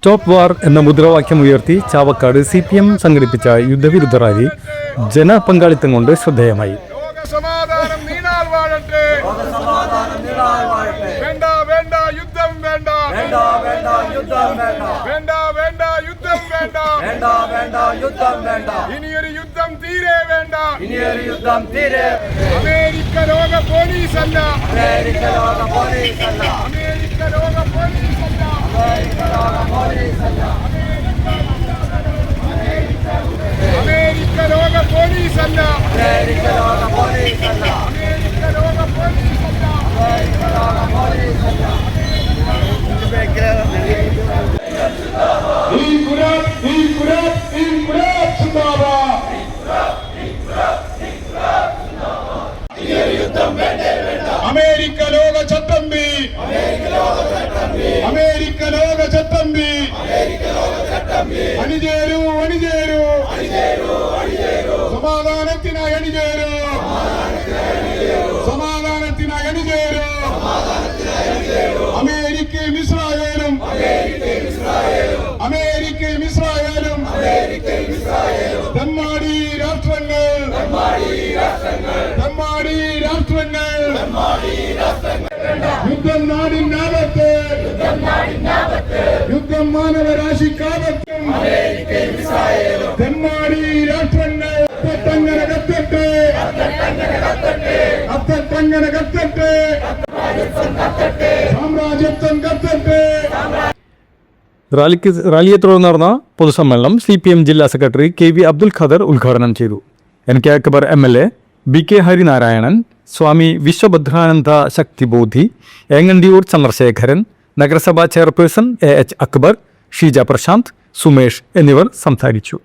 Stop വാർ എന്ന മുദ്രാവാക്യം ഉയർത്തി ചാവക്കാട് CPM സംഘടിപ്പിച്ച യുദ്ധവിരുദ്ധ റാലി ജനപങ്കാളിത്തം കൊണ്ട് ശ്രദ്ധേയമായി. അമേരിക്ക ലോക പോലീസ് അല്ല, അമേരിക്ക ലോക പോലീസ് അല്ല, അമേരിക്ക ലോക പോലീസ് അല്ല, അമേരിക്ക ലോക പോലീസ് അല്ല, അമേരിക്ക ലോക പോലീസ് അല്ല, അമേരിക്ക ലോക പോലീസ് അല്ല, അമേരിക്ക ലോക പോലീസ് അല്ല, അമേരിക്ക ലോക പോലീസ് അല്ല. അമേരിക്ക ലോക ചട്ടമ്പി, അമേരിക്ക ലോക ചട്ടമ്പി, അണിചേരൂ അണിചേരൂ, സമാധാനത്തിനായി അണിചേരൂ, സമാധാനത്തിനായി അണിചേരൂ. അമേരിക്കയും ഇസ്രായേലും, അമേരിക്കയും ഇസ്രായേലും തെമ്മാടി രാഷ്ട്രങ്ങൾ, തെമ്മാടി രാഷ്ട്രങ്ങൾ. യുദ്ധം നാടിനാപത്ത്, യുദ്ധം മാനവരാശിക്കാപത്തും, തെമ്മാടി രാഷ്ട്രങ്ങൾ അത്തങ്ങനെ കത്തട്ടെ, അത്തങ്ങനെ കത്തട്ടെ, സാമ്രാജ്യത്വം കത്തട്ടെ. റാലിയെ തുടർന്ന് നടന്ന പൊതുസമ്മേളനം CPM ജില്ലാ സെക്രട്ടറി KV അബ്ദുൽ ഖാദർ ഉദ്ഘാടനം ചെയ്തു. NK Akbar MLA, BK Harinarayanan, സ്വാമി വിശ്വഭദ്രാനന്ദ ശക്തിബോധി, ഏങ്ങണ്ടിയൂർ ചന്ദ്രശേഖരൻ, നഗരസഭാ ചെയർപേഴ്സൺ AH അക്ബർ, ഷീജ പ്രശാന്ത്, സുമേഷ് എന്നിവർ സംസാരിച്ചു.